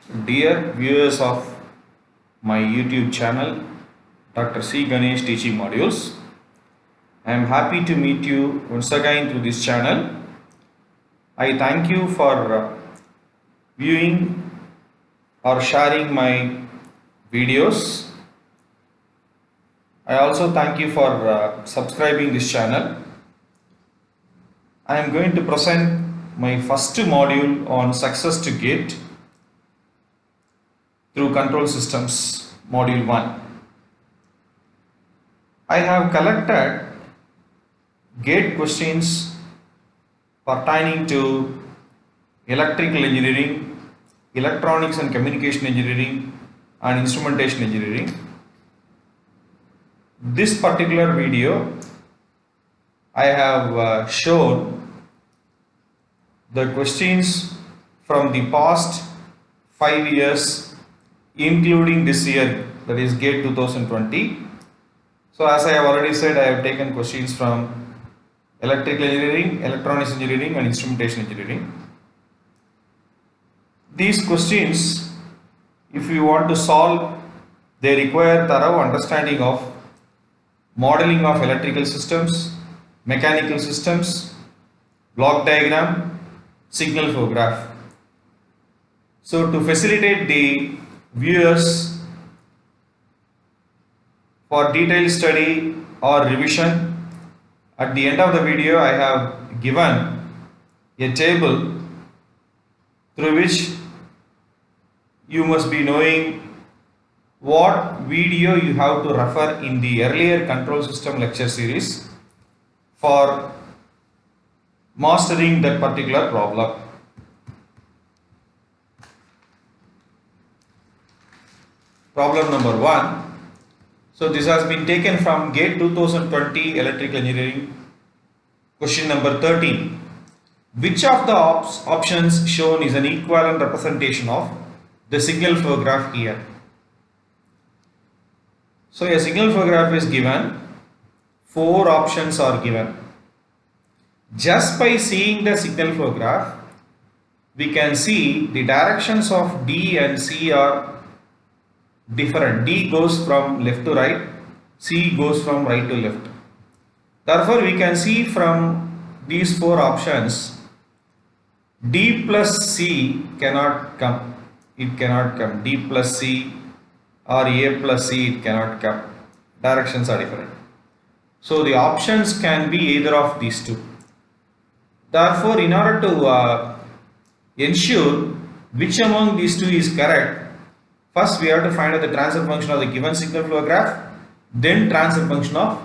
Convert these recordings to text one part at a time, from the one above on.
Dear viewers of my YouTube channel, Dr. C. Ganesh Teaching Modules, I am happy to meet you once again through this channel. I thank you for viewing or sharing my videos. I also thank you for subscribing this channel. I am going to present my first module on success to gate through control systems, module 1. I have collected gate questions pertaining to electrical engineering, electronics and communication engineering and instrumentation engineering. This particular video I have shown the questions from the past 5 years including this year, that is GATE 2020. So as I have already said, I have taken questions from electrical engineering, electronics engineering and instrumentation engineering. These questions, if you want to solve, they require thorough understanding of modeling of electrical systems, mechanical systems, block diagram, signal flow graph. So to facilitate the viewers for detailed study or revision, at the end of the video I have given a table through which you must be knowing what video you have to refer in the earlier control system lecture series for mastering that particular problem. Problem number 1. So this has been taken from GATE 2020 Electrical Engineering. Question number 13. Which of the options shown is an equivalent representation of the signal flow graph here? So a signal flow graph is given, 4 options are given. Just by seeing the signal flow graph, we can see the directions of D and C are different. D goes from left to right, C goes from right to left. Therefore, we can see from these 4 options, D plus C cannot come. It cannot come. D plus C or A plus C, it cannot come. Directions are different. So the options can be either of these two. Therefore, in order to ensure which among these two is correct, first we have to find out the transfer function of the given signal flow graph, then transfer function of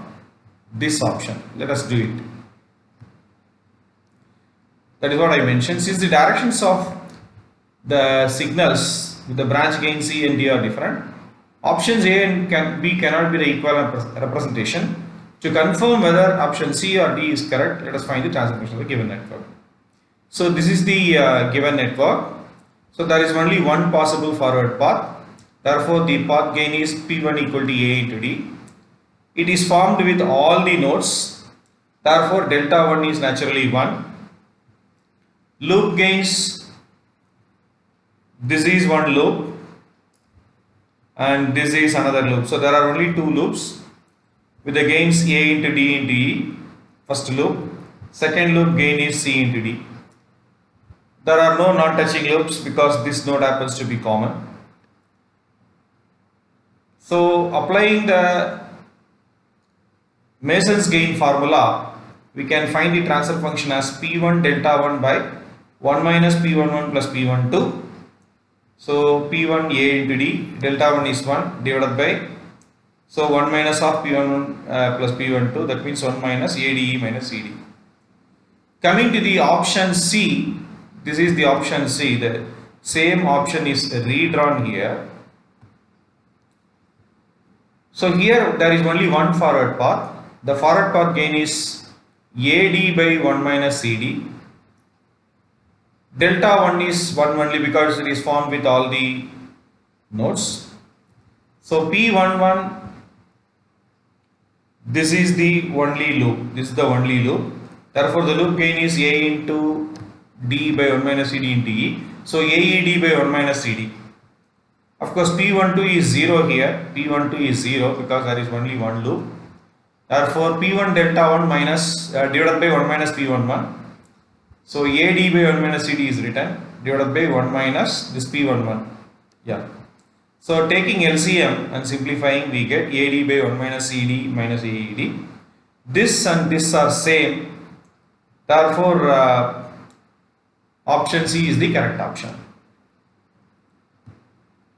this option. Let us do it. That is what I mentioned. Since the directions of the signals with the branch gain C and D are different, options A and B cannot be the equivalent representation. To confirm whether option C or D is correct, let us find the transfer function of the given network. So this is the given network. So there is only one possible forward path. Therefore, the path gain is P1 equal to A into D. It is formed with all the nodes. Therefore, delta 1 is naturally 1. Loop gains, this is one loop and this is another loop. So there are only 2 loops with the gains A into D into E, first loop. Second loop gain is C into D. There are no non-touching loops because this node happens to be common. So applying the Mason's gain formula, we can find the transfer function as P1 delta 1 by 1 minus P11 plus P12. So P1 A into D, delta 1 is 1 divided by, so 1 minus of P11 plus P12, that means 1 minus ADE minus CD. Coming to the option C, this is the option C, the same option is redrawn here. So here there is only one forward path. The forward path gain is AD by 1 minus CD. Delta 1 is 1 only because it is formed with all the nodes. So P11, this is the only loop. This is the only loop. Therefore, the loop gain is A into D by 1 minus CD into E. So AED by 1 minus CD. Of course, P12 is 0 here. P12 is 0 because there is only one loop. Therefore, P1 delta 1 minus divided by 1 minus P11. So AD by 1 minus CD is written divided by 1 minus this P11. Yeah. So taking LCM and simplifying, we get AD by 1 minus CD minus AED. This and this are same. Therefore, option C is the correct option.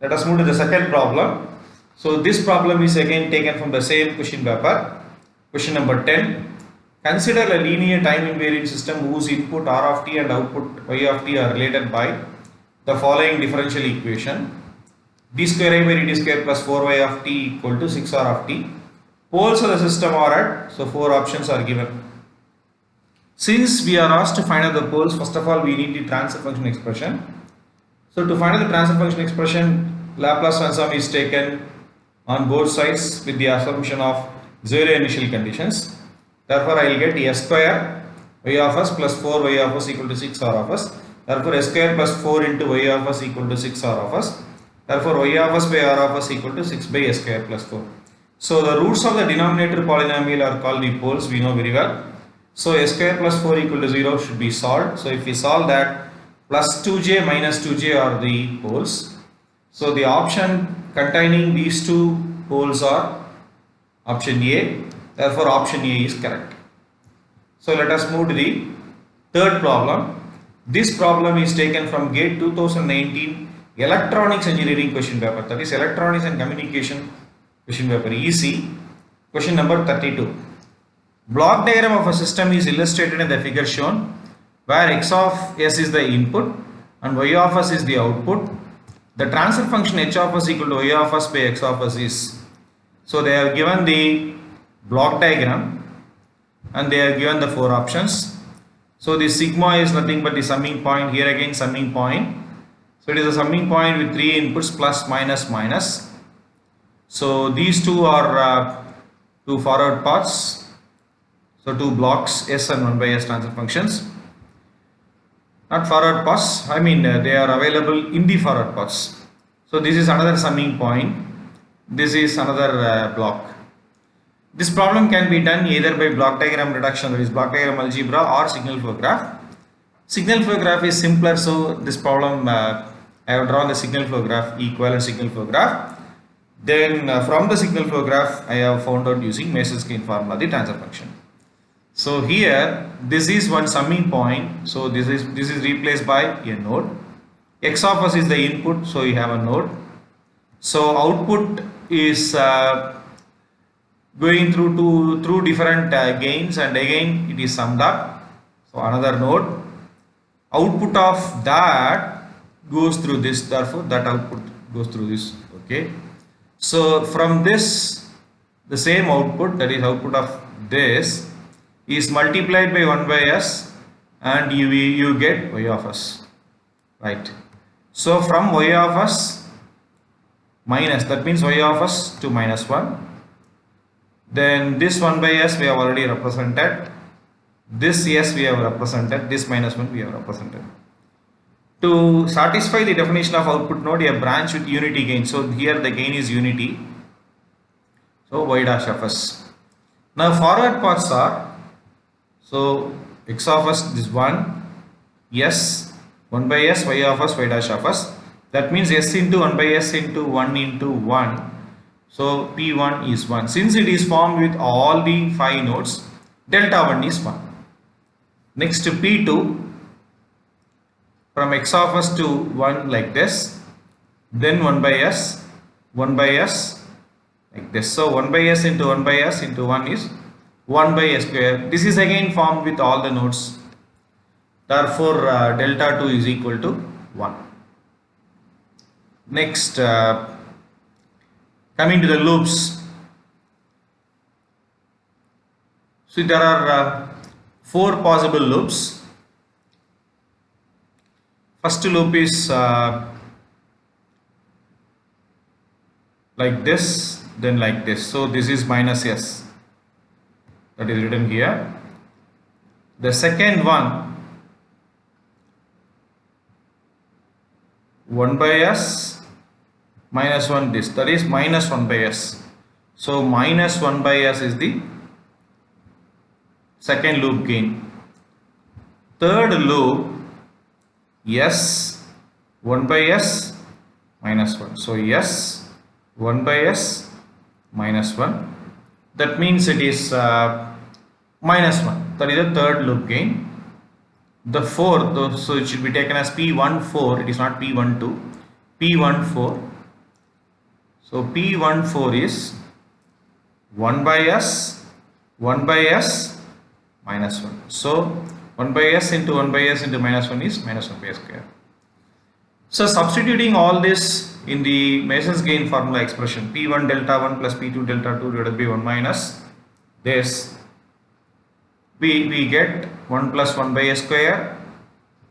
Let us move to the second problem. So this problem is again taken from the same question paper. Question number 10. Consider a linear time invariant system whose input R of t and output y of t are related by the following differential equation. D square I by dt square plus 4y of t equal to 6r of t. Poles of the system are at, so 4 options are given. Since we are asked to find out the poles, first of all we need the transfer function expression. So to find out the transfer function expression, Laplace transform is taken on both sides with the assumption of 0 initial conditions. Therefore, I will get s square y of s plus 4 y of s equal to 6 r of s. Therefore, s square plus 4 into y of s equal to 6 r of s. Therefore, y of s by r of s equal to 6 by s square plus 4. So, the roots of the denominator polynomial are called the poles, we know very well. So, s square plus 4 equal to 0 should be solved. So, if we solve that, plus 2j minus 2j are the poles. So, the option containing these two poles are option A. Therefore, option A is correct. So, let us move to the third problem. This problem is taken from GATE 2019 Electronics Engineering question paper. That is Electronics and Communication question paper, EC. Question number 32. Block diagram of a system is illustrated in the figure shown, where x of s is the input and y of s is the output. The transfer function h of s equal to y of s by x of s is. So they have given the block diagram and they have given the 4 options. So the sigma is nothing but the summing point. Here again summing point. So it is a summing point with 3 inputs plus minus minus. So these two are two forward paths. So two blocks S and 1 by S transfer functions. Not forward paths, I mean they are available in the forward paths. So this is another summing point. This is another block. This problem can be done either by block diagram reduction, that is block diagram algebra, or signal flow graph. Signal flow graph is simpler, so this problem I have drawn the signal flow graph, equivalent signal flow graph. Then from the signal flow graph I have found out using Mason's-Klein formula the transfer function. So here this is one summing point, so this is replaced by a node. X of s is the input, so you have a node. So output is going through different gains, and again it is summed up. So another node. Output of that goes through this, therefore that output goes through this. Okay. So from this, the same output, that is output of this, is multiplied by 1 by s, and you get y of s, right? So from y of s minus, that means y of s to minus 1. Then this 1 by s we have already represented. This s we have represented. This minus 1 we have represented. To satisfy the definition of output node, a branch with unity gain. So here the gain is unity. So y dash of s. Now forward paths are, so x of s is 1, s, 1 by s, y of s, y dash of s. That means s into 1 by s into 1 into 1. So P1 is 1. Since it is formed with all the 5 nodes, delta 1 is 1. Next to P2, from x of s to 1 like this, then 1 by s, 1 by s like this. So 1 by s into 1 by s into 1 is 1 by s square. This is again formed with all the nodes. Therefore delta 2 is equal to 1. Next, coming to the loops. So there are 4 possible loops. First loop is like this, then like this. So this is minus s, that is written here. The second one, 1 by s minus 1 this, that is minus 1 by s. So minus 1 by s is the second loop gain. Third loop, s 1 by s minus 1. So s 1 by s minus 1. That means it is minus 1. That is the third loop gain. The fourth, so it should be taken as P14. It is not P12. P14. So P14 is 1 by s minus 1. So 1 by s into 1 by s into minus 1 is minus 1 by s square. So substituting all this in the Mason's gain formula expression, P1 delta 1 plus P2 delta 2 divided by 1 minus this, we get 1 plus 1 by s square,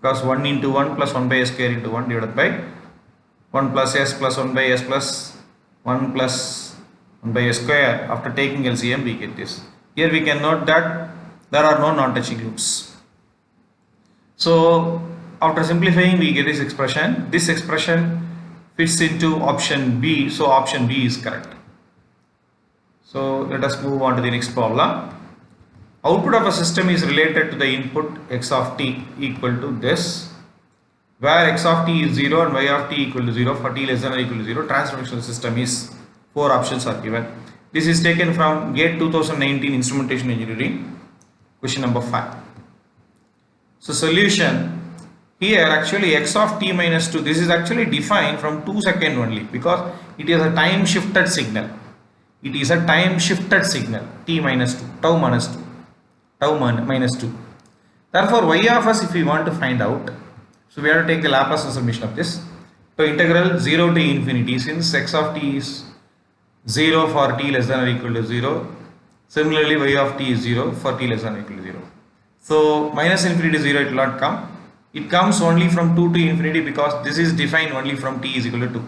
because 1 into 1 plus 1 by s square into 1 divided by 1 plus s plus 1 by s plus 1 plus 1 by s square. After taking LCM we get this. Here we can note that there are no non-touching loops. So after simplifying we get this expression. This expression fits into option B, so option B is correct. So let us move on to the next problem. Output of a system is related to the input x of t equal to this, where x of t is 0 and y of t equal to 0 for t less than or equal to 0. Transfer functional system is 4 options are given. This is taken from GATE 2019 Instrumentation Engineering, question number 5. So solution, here actually x of t minus 2, this is actually defined from 2 seconds only, because it is a time shifted signal. It is a time shifted signal, t minus 2, tau minus 2, tau minus 2. Therefore y of s, if we want to find out, so we have to take the Laplace transformation of this. So integral 0 to infinity, since x of t is 0 for t less than or equal to 0. Similarly y of t is 0 for t less than or equal to 0. So minus infinity to 0 it will not come. It comes only from 2 to infinity, because this is defined only from t is equal to 2.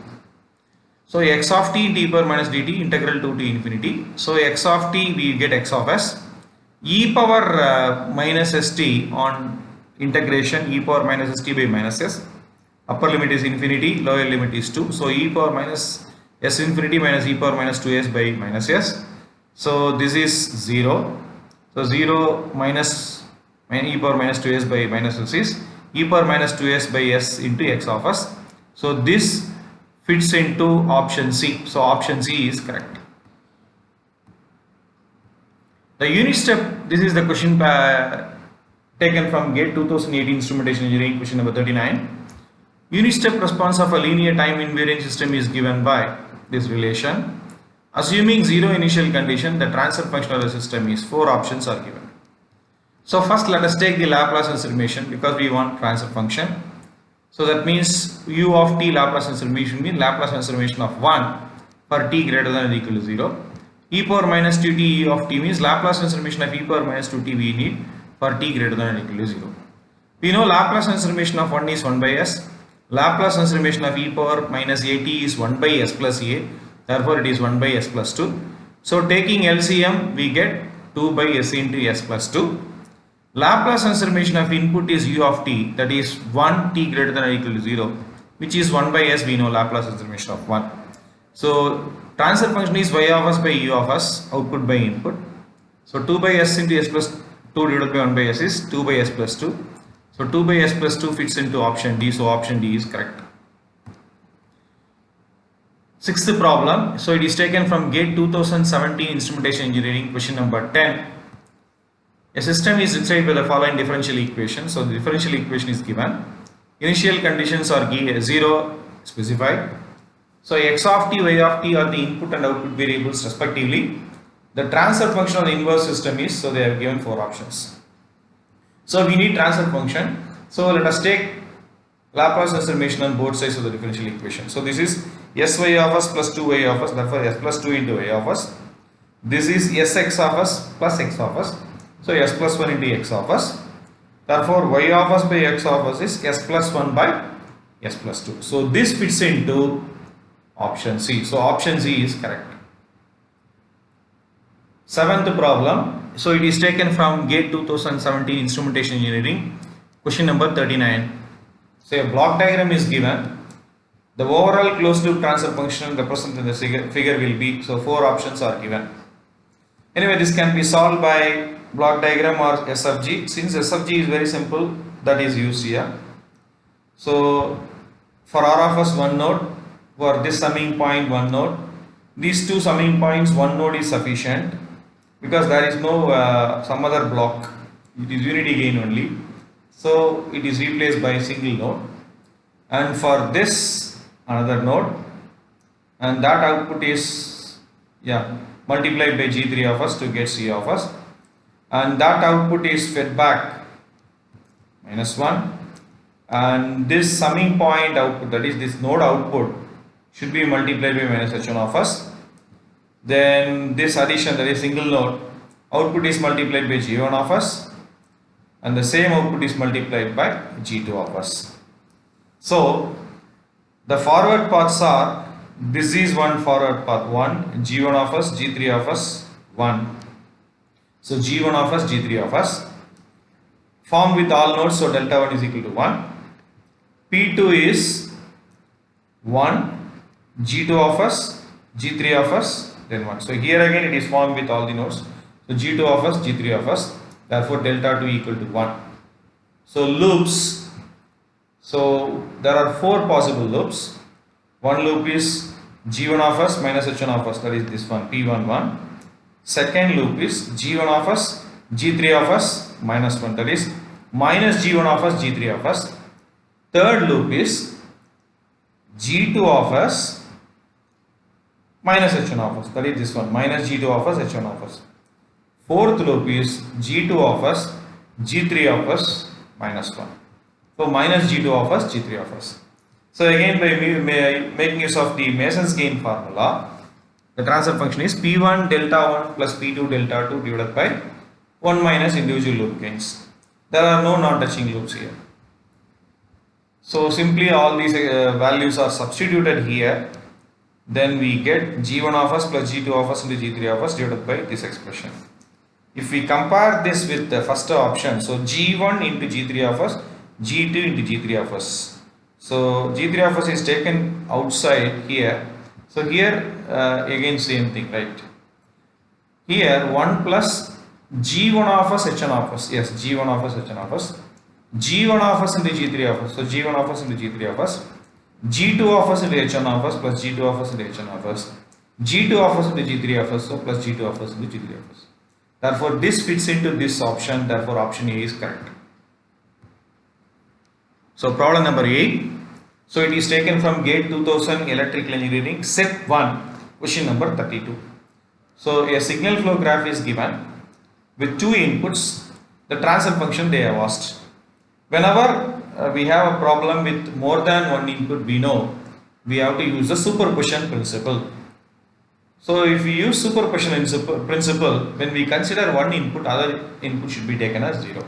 So x of t t power minus dt, integral 2 to infinity. So x of t we get x of s. E power minus st on integration, e power minus st by minus s. Upper limit is infinity, lower limit is 2. So e power minus s infinity minus e power minus 2s by minus s. So this is 0. So 0 minus e power minus 2s by minus s is e power minus 2s by s into x of s. So this fits into option C. So option C is correct. The unit step, this is the question taken from GATE 2018 Instrumentation Engineering, question number 39. Unit step response of a linear time invariant system is given by this relation. Assuming 0 initial condition, the transfer function of the system is 4 options are given. So first let us take the Laplace transformation, because we want transfer function. So that means u of t Laplace transformation means Laplace transformation of 1 for t greater than or equal to 0. E power minus 2t e of t means Laplace transformation of e power minus 2t we need for t greater than or equal to 0. We know Laplace transformation of 1 is 1 by s. Laplace transformation of e power minus at is 1 by s plus a. Therefore it is 1 by s plus 2. So taking LCM we get 2 by s into s plus 2. Laplace transformation of input is u of t, that is 1 t greater than or equal to 0, which is 1 by s. We know Laplace transformation of 1. So transfer function is y of s by u of s, output by input. So 2 by s into s plus 2 divided by 1 by s is 2 by s plus 2. So 2 by s plus 2 fits into option D. So option D is correct. Sixth problem. So it is taken from GATE 2017 Instrumentation Engineering, question number 10. A system is described by the following differential equation. So the differential equation is given. Initial conditions are 0 specified. So x of t, y of t are the input and output variables respectively. The transfer function of the inverse system is, so they have given 4 options. So we need transfer function. So let us take Laplace transformation on both sides of the differential equation. So this is sy of s plus 2y of s, therefore s plus 2 into y of s. This is sx of s plus x of s. So s plus 1 into x of s. Therefore y of s by x of s is s plus 1 by s plus 2. So this fits into option C. So option C is correct. Seventh problem. So it is taken from GATE 2017 Instrumentation Engineering, question number 39. So a block diagram is given. The overall closed loop transfer function represented in the figure will be, so 4 options are given. Anyway, this can be solved by block diagram or SFG. Since SFG is very simple, that is used here. So for R of s one node, for this summing point one node, these two summing points one node is sufficient because there is no some other block. It is unity gain only. So it is replaced by a single node. And for this another node, and that output is multiplied by G3 of s to get C of s, and that output is fed back -1, and this summing point output, that is this node output, should be multiplied by -h1 of s. Then this addition, that is single node output, is multiplied by G1 of s, and the same output is multiplied by G2 of s. So the forward paths are, this is one forward path 1, G1 of s, G3 of s, 1. So G1 of s, G3 of s formed with all nodes, so delta 1 is equal to 1. P2 is 1, G2 of s, G3 of s, then 1. So here again it is formed with all the nodes. So G2 of s, G3 of s, therefore delta 2 equal to 1. So loops, so there are 4 possible loops. One loop is G1 of s minus H1 of s, that is this one, P11. Second loop is G1 of s, G3 of s minus 1, that is minus G1 of s, G3 of s. Third loop is G2 of s minus H1 of s, that is this one, minus G2 of s, H1 of s. Fourth loop is G2 of s, G3 of s minus 1. So minus G2 of s, G3 of s. So again, by making use of the Mason's gain formula, the transfer function is P1 delta 1 plus P2 delta 2 divided by 1 minus individual loop gains. There are no non-touching loops here. So simply all these values are substituted here. Then we get G1 of s plus G2 of s into G3 of s divided by this expression. If we compare this with the first option, so G1 into G3 of s, G2 into G3 of s. So G3 of s is taken outside here. So here again same thing, right? Here 1 plus G1 of s, H1 of s. Yes, G1 of s, H1 of s. G1 of s into G3 of s. So G1 of s into G3 of s. G2 of s into H1 of s plus G2 of s into H1 of s. G2 of s into G3 of s, so plus G2 of s into G3 of s. Therefore this fits into this option, therefore option A is correct. So problem number 8. So it is taken from GATE 2000 Electrical Engineering set 1, question number 32. So a signal flow graph is given with 2 inputs. The transfer function they have asked. Whenever we have a problem with more than one input, we know we have to use the superposition principle. So if we use superposition principle, when we consider one input, other input should be taken as 0.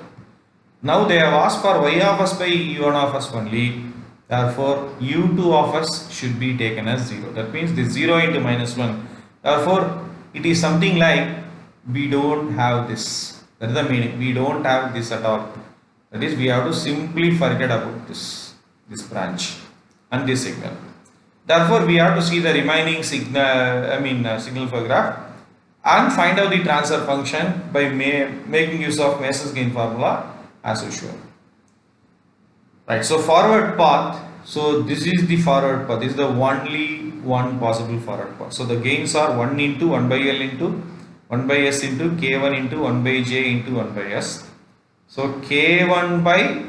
Now they have asked for y of s by u1 of s only. Therefore u2 of s should be taken as 0. That means this 0 into minus 1. Therefore it is something like we don't have this. That is the meaning. We don't have this at all. That is, we have to simply forget about this branch and this signal. Therefore we have to see the remaining signal flow graph and find out the transfer function by making use of Mason's gain formula as usual. Right, so forward path, so this is the forward path, this is the only one possible forward path. So the gains are 1 into 1 by L into 1 by S into K1 into 1 by J into 1 by S. So K1 by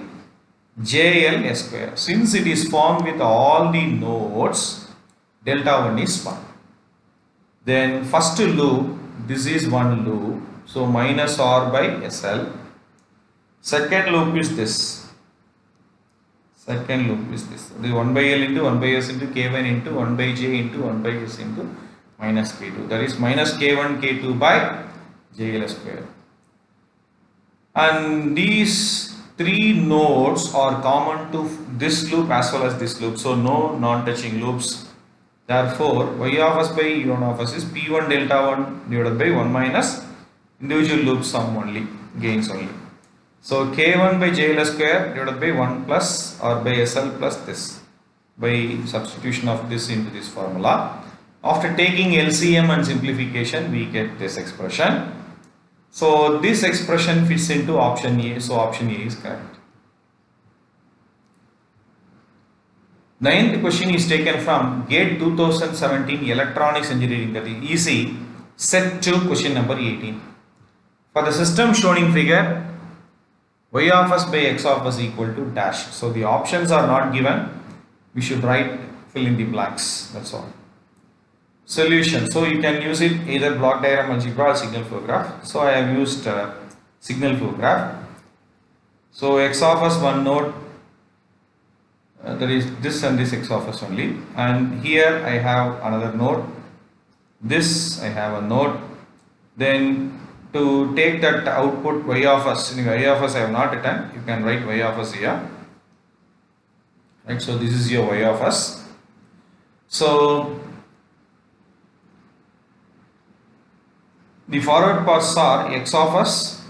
JL S square. Since it is formed with all the nodes, delta 1 is 1. Then first loop, this is one loop, so minus R by SL. Second loop is this. Second loop is this. The 1 by L into 1 by S into K1 into 1 by J into 1 by S into minus K2. That is minus K1 K2 by JL square. And these 3 nodes are common to this loop as well as this loop. So no non-touching loops. Therefore y of s by u1 of s is P1 delta 1 divided by 1 minus individual loop sum only, gains only. So K1 by JL square divided by 1 plus R by SL plus this. by substitution of this into this formula. After taking LCM and simplification, we get this expression. So this expression fits into option A, so option A is correct. Ninth question is taken from GATE 2017 Electronics Engineering, that is EC, set 2, question number 18. For the system shown in figure, y of s by x of s equal to dash. So the options are not given. We should fill in the blanks. That's all. Solution. So you can use it either block diagram algebra or signal flow graph. So I have used signal flow graph. So x of s one node, that is this and this x of s only, and here I have another node. This I have a node. Then to take that output y of s, y of s I have not written. You can write y of s here. Right. So this is your y of s. So the forward paths are x of s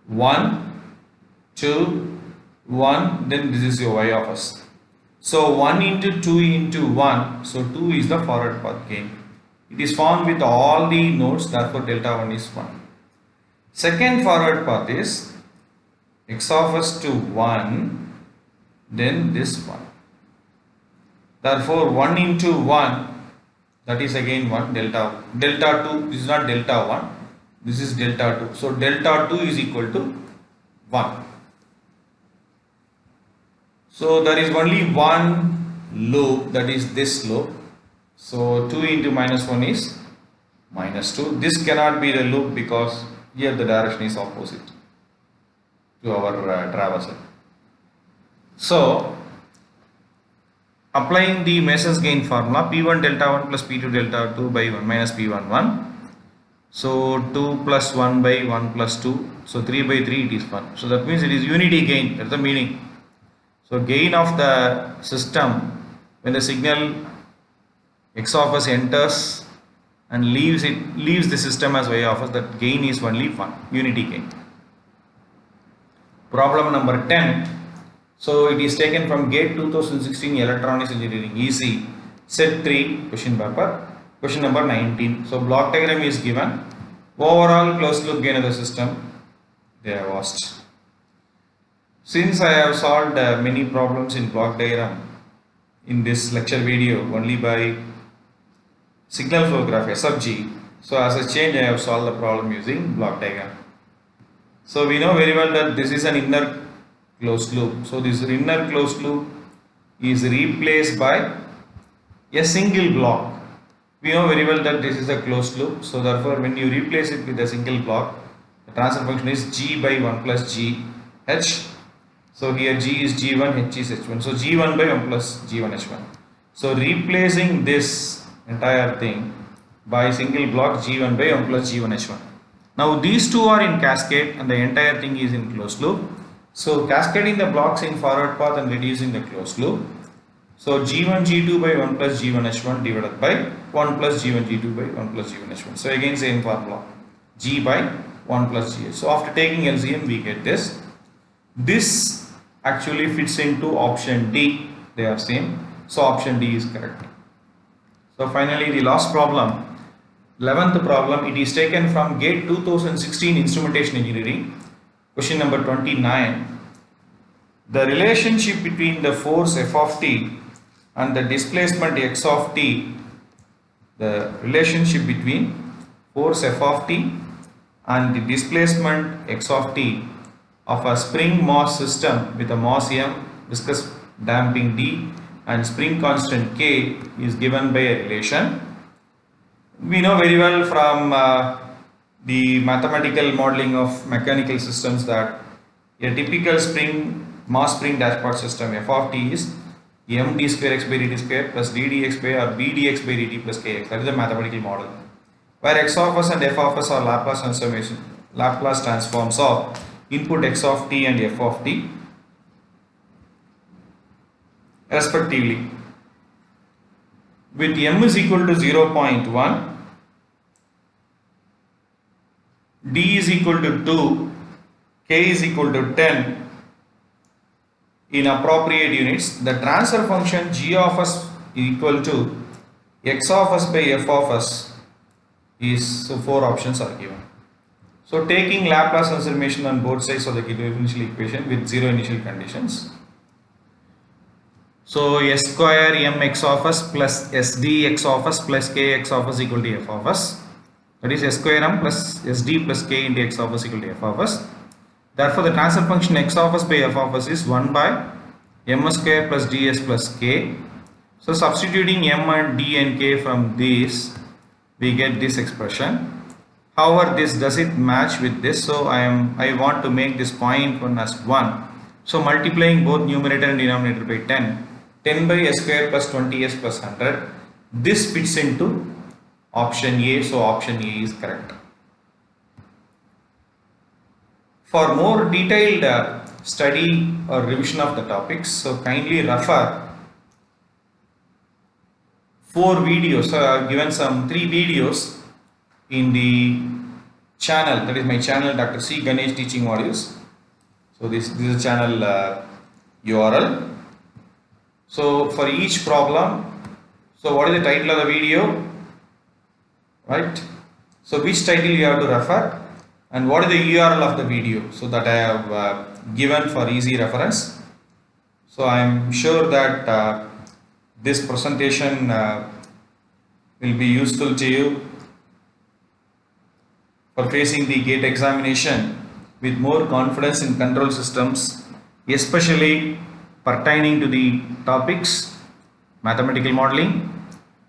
1, 2, 1, then this is your y of s. So 1 into 2 into 1, so 2 is the forward path gain. It is formed with all the nodes, therefore delta 1 is 1. Second forward path is x of s to 1, then this 1. Therefore 1 into 1, that is again 1, delta 2, this is not delta 1, this is delta 2. So delta 2 is equal to 1. So there is only one loop, that is this loop. So 2 into minus 1 is minus 2. This cannot be the loop because here the direction is opposite to our traversal. So applying the Mason's gain formula, P1 delta 1 plus P2 delta 2 by 1 minus P1 1. So 2 plus 1 by 1 plus 2. So 3 by 3 it is 1. So that means it is unity gain. That's the meaning. So gain of the system when the signal x of s enters and leaves the system as y of s, that gain is only 1, unity gain. Problem number 10. So it is taken from GATE 2016 Electronics Engineering EC set 3 question paper, question number 19. So block diagram is given. Overall closed loop gain of the system they have asked. Since I have solved many problems in block diagram in this lecture video only by signal flow graph SFG, so as a change I have solved the problem using block diagram. So we know very well that this is an inner closed loop. So this inner closed loop is replaced by a single block. We know very well that this is a closed loop. So therefore when you replace it with a single block, the transfer function is g by 1 plus g h. So here g is g1, h is h1. So g1 by 1 plus g1 h1. So replacing this entire thing by single block g1 by 1 plus g1 h1. Now these two are in cascade and the entire thing is in closed loop. So cascading the blocks in forward path and reducing the closed loop. So g1 g2 by 1 plus g1 h1 divided by 1 plus g1 g2 by 1 plus g1 h1. So again same formula, g by 1 plus gh. So after taking LCM we get this. This actually fits into option D. They are same. So option D is correct. So finally the last problem, 11th problem, it is taken from GATE 2016 Instrumentation Engineering, question number 29. The relationship between the force F of t and the displacement x of t, the relationship between force F of t and the displacement x of t of a spring mass system with a mass m, viscous damping d and spring constant k is given by a relation. We know very well from the mathematical modeling of mechanical systems that a typical mass spring dashpot system F of t is md square x by dt square plus ddx by or bdx by dt plus kx. That is the mathematical model, where x of s and f of s are Laplace transforms of input x of t and f of t respectively, with m is equal to 0.1, d is equal to 2, k is equal to 10, in appropriate units, the transfer function g of s equal to x of s by f of s is, so 4 options are given. So taking Laplace transformation on both sides of the differential equation with 0 initial conditions. So s square mx of s plus sd x of s plus k x of s equal to f of s. That is s square m plus sd plus k into x of s equal to f of s. Therefore, the transfer function x of s by f of s is 1 by m square plus ds plus k. So substituting m and d and k from this, we get this expression. However, this doesn't match with this, so I want to make this point 1 as 1. So multiplying both numerator and denominator by 10 by s square plus 20s plus 100. This fits into option A, so option A is correct. For more detailed study or revision of the topics, so kindly refer 4 videos. So I have given some 3 videos in the channel, that is my channel, Dr. C. Ganesh Teaching Modules. So this is a channel URL. So for each problem, so what is the title of the video, right? So which title you have to refer and what is the URL of the video, so that I have given for easy reference. So I am sure that this presentation will be useful to you for facing the GATE examination with more confidence in control systems, especially pertaining to the topics mathematical modeling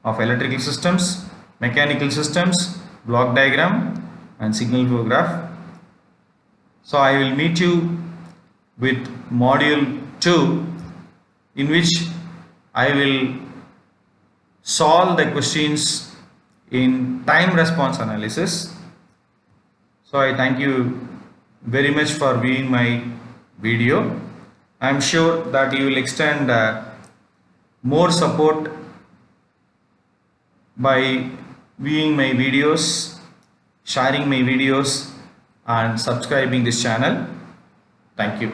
of electrical systems, mechanical systems, block diagram and signal flow graph. So I will meet you with module 2, in which I will solve the questions in time response analysis. So I thank you very much for viewing my video. I am sure that you will extend more support by viewing my videos, sharing my videos and subscribing this channel. Thank you.